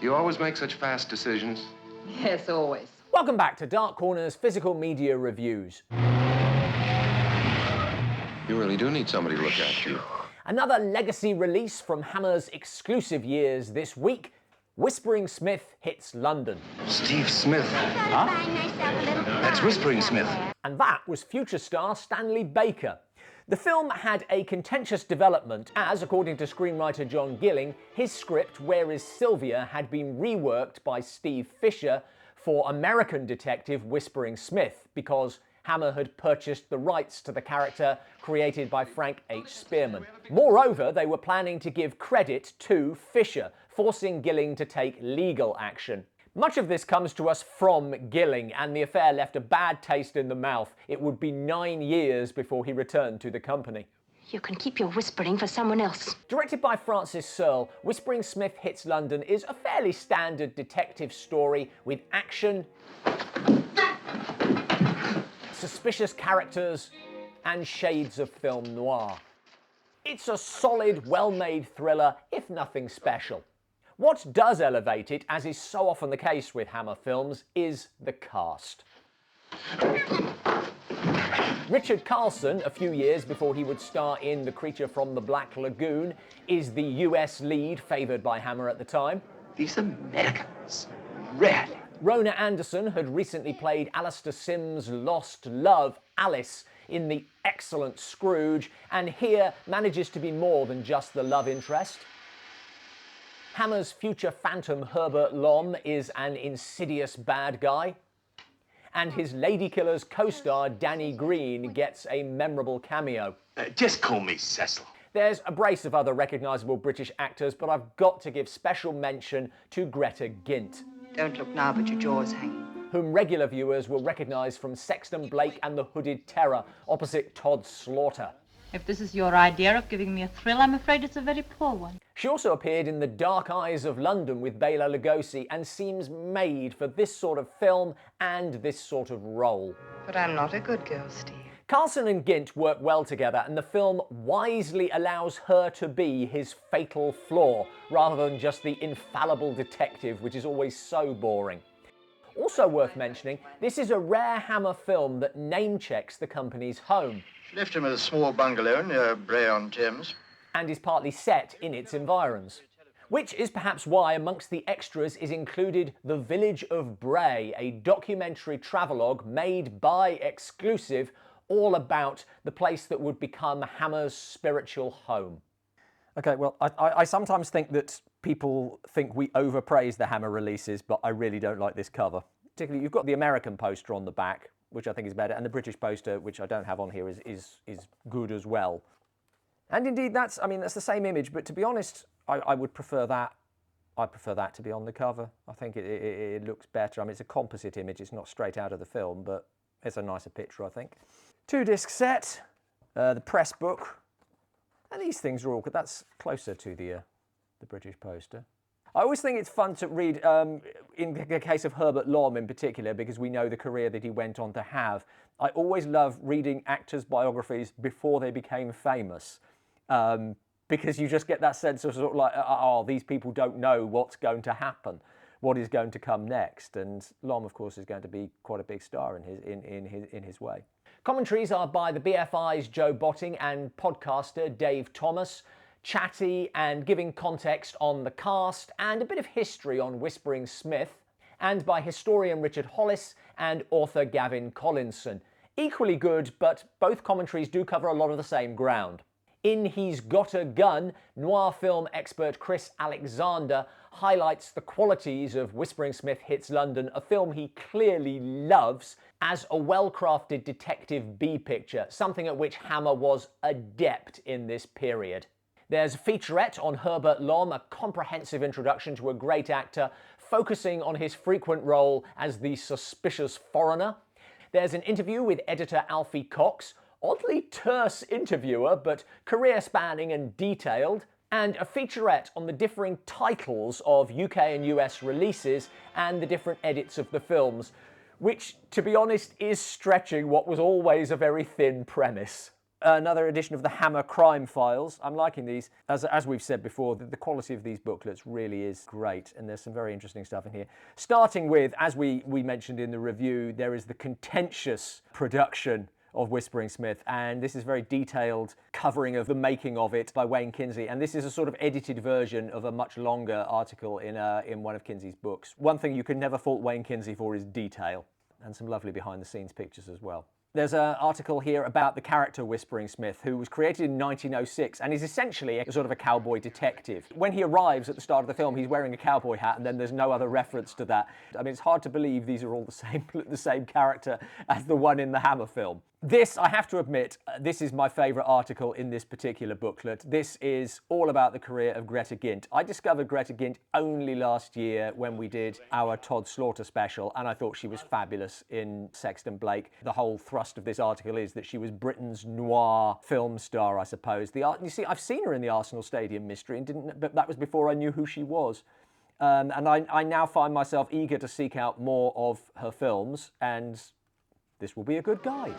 You always make such fast decisions. Yes, always. Welcome back to Dark Corner's Physical Media Reviews. You really do need somebody to look after you. Another legacy release from Hammer's exclusive years this week, Whispering Smith hits London. Steve Smith. Huh? That's Whispering Smith. And that was future star Stanley Baker. The film had a contentious development as, according to screenwriter John Gilling, his script, Where is Sylvia, had been reworked by Steve Fisher for American detective Whispering Smith because Hammer had purchased the rights to the character created by Frank H. Spearman. Moreover, they were planning to give credit to Fisher, forcing Gilling to take legal action. Much of this comes to us from Gilling, and the affair left a bad taste in the mouth. It would be 9 years before he returned to the company. You can keep your whispering for someone else. Directed by Francis Searle, Whispering Smith Hits London is a fairly standard detective story with action, suspicious characters, and shades of film noir. It's a solid, well-made thriller, if nothing special. What does elevate it, as is so often the case with Hammer films, is the cast. Ricard Carlson, a few years before he would star in The Creature from the Black Lagoon, is the US lead favoured by Hammer at the time. These Americans, really. Rona Anderson had recently played Alistair Sims' lost love, Alice, in the excellent Scrooge, and here manages to be more than just the love interest. Hammer's future Phantom Herbert Lom is an insidious bad guy. And his Ladykillers co-star Danny Green gets a memorable cameo. Just call me Cecil. There's a brace of other recognisable British actors, but I've got to give special mention to Greta Gynt. Don't look now, but your jaw's hanging. Whom regular viewers will recognise from Sexton Blake and the Hooded Terror, opposite Todd Slaughter. If this is your idea of giving me a thrill, I'm afraid it's a very poor one. She also appeared in The Dark Eyes of London with Bela Lugosi and seems made for this sort of film and this sort of role. But I'm not a good girl, Steve. Carlson and Gynt work well together, and the film wisely allows her to be his fatal flaw, rather than just the infallible detective, which is always so boring. Also worth mentioning, this is a rare Hammer film that name-checks the company's home. She left him at a small bungalow near Bray-on-Thames. And is partly set in its environs. Which is perhaps why amongst the extras is included The Village of Bray, a documentary travelogue made by Exclusive, all about the place that would become Hammer's spiritual home. Okay, well, I sometimes think that people think we overpraise the Hammer releases, but I really don't like this cover. Particularly, you've got the American poster on the back, which I think is better, and the British poster, which I don't have on here, is good as well. And indeed, that's the same image, but to be honest, I would prefer that. I prefer that to be on the cover. I think it looks better. I mean, it's a composite image. It's not straight out of the film, but it's a nicer picture, I think. 2-disc set, the press book, and these things are all good. That's closer to the British poster. I always think it's fun to read, in the case of Herbert Lom in particular, because we know the career that he went on to have. I always love reading actors' biographies before they became famous, because you just get that sense of sort of like, oh, these people don't know what's going to happen, what is going to come next. And Lom, of course, is going to be quite a big star in his way. Commentaries are by the BFI's Joe Botting and podcaster Dave Thomas, chatty and giving context on the cast and a bit of history on Whispering Smith, and by historian Richard Hollis and author Gavin Collinson. Equally good, but both commentaries do cover a lot of the same ground. In He's Got a Gun, noir film expert Chris Alexander highlights the qualities of Whispering Smith Hits London, a film he clearly loves, as a well-crafted detective B-picture, something at which Hammer was adept in this period. There's a featurette on Herbert Lom, a comprehensive introduction to a great actor, focusing on his frequent role as the suspicious foreigner. There's an interview with editor Alfie Cox, oddly terse interviewer, but career-spanning and detailed, and a featurette on the differing titles of UK and US releases and the different edits of the films, which, to be honest, is stretching what was always a very thin premise. Another edition of the Hammer Crime Files. I'm liking these. As we've said before, the quality of these booklets really is great, and there's some very interesting stuff in here. Starting with, as we mentioned in the review, there is the contentious production of Whispering Smith, and this is very detailed covering of the making of it by Wayne Kinsey, and this is a sort of edited version of a much longer article in one of Kinsey's books. One thing you can never fault Wayne Kinsey for is detail, and some lovely behind-the-scenes pictures as well. There's an article here about the character Whispering Smith, who was created in 1906 and is essentially a sort of a cowboy detective. When he arrives at the start of the film, he's wearing a cowboy hat, and then there's no other reference to that. I mean, it's hard to believe these are all the same character as the one in the Hammer film. This, I have to admit, this is my favourite article in this particular booklet. This is all about the career of Greta Gynt. I discovered Greta Gynt only last year when we did our Todd Slaughter special, and I thought she was fabulous in Sexton Blake. The whole thrust of this article is that she was Britain's noir film star, I suppose. You see, I've seen her in the Arsenal Stadium Mystery, but that was before I knew who she was. And I now find myself eager to seek out more of her films, and this will be a good guide.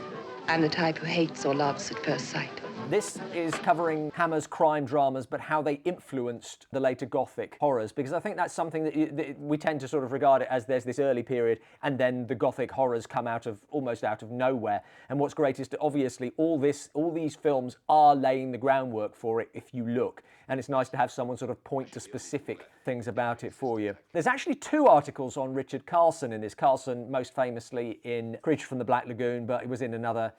I'm the type who hates or loves at first sight. This is covering Hammer's crime dramas, but how they influenced the later Gothic horrors, because I think that's something that we tend to sort of regard it as there's this early period, and then the Gothic horrors come almost out of nowhere. And what's great is that obviously all these films are laying the groundwork for it if you look. And it's nice to have someone sort of point to specific things about it for you. There's actually 2 articles on Ricard Carlson in this. Carlson, most famously in Creature from the Black Lagoon, but it was in another,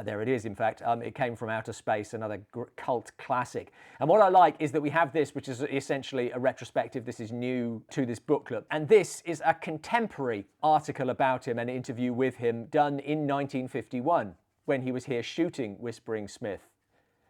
there it is, in fact. It Came from Outer Space, another cult classic. And what I like is that we have this, which is essentially a retrospective. This is new to this booklet. And this is a contemporary article about him, an interview with him done in 1951, when he was here shooting Whispering Smith.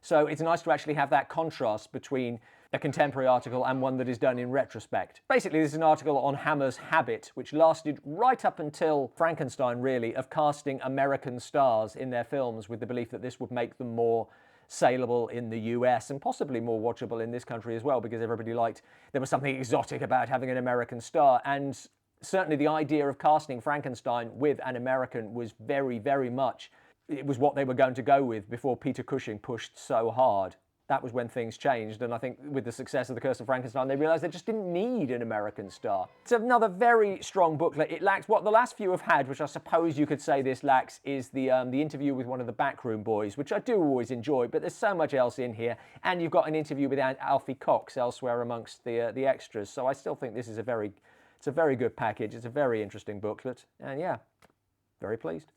So it's nice to actually have that contrast between a contemporary article and one that is done in retrospect. Basically, this is an article on Hammer's habit, which lasted right up until Frankenstein, really, of casting American stars in their films with the belief that this would make them more saleable in the US and possibly more watchable in this country as well, because everybody liked, there was something exotic about having an American star. And certainly the idea of casting Frankenstein with an American was very, very much, it was what they were going to go with before Peter Cushing pushed so hard. That was when things changed, and I think with the success of The Curse of Frankenstein, they realised they just didn't need an American star. It's another very strong booklet. It lacks what the last few have had, which I suppose you could say this lacks, is the interview with one of the backroom boys, which I do always enjoy, but there's so much else in here, and you've got an interview with Alfie Cox elsewhere amongst the extras, so I still think this is it's a very good package. It's a very interesting booklet, and yeah, very pleased.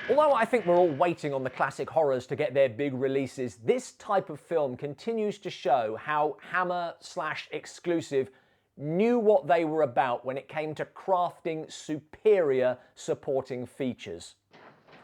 Although I think we're all waiting on the classic horrors to get their big releases, this type of film continues to show how Hammer/Exclusive knew what they were about when it came to crafting superior supporting features.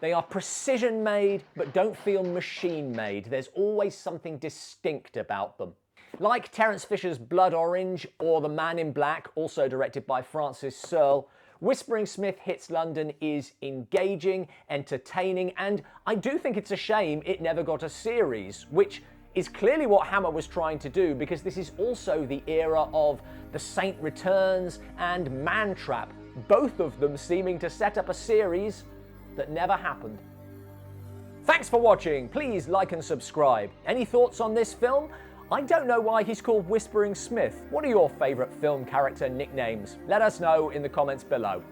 They are precision made, but don't feel machine made. There's always something distinct about them. Like Terence Fisher's Blood Orange or The Man in Black, also directed by Francis Searle, Whispering Smith Hits London is engaging, entertaining, and I do think it's a shame it never got a series, which is clearly what Hammer was trying to do, because this is also the era of The Saint Returns and Man Trap, both of them seeming to set up a series that never happened. Thanks for watching. Please like and subscribe. Any thoughts on this film? I don't know why he's called Whispering Smith. What are your favourite film character nicknames? Let us know in the comments below.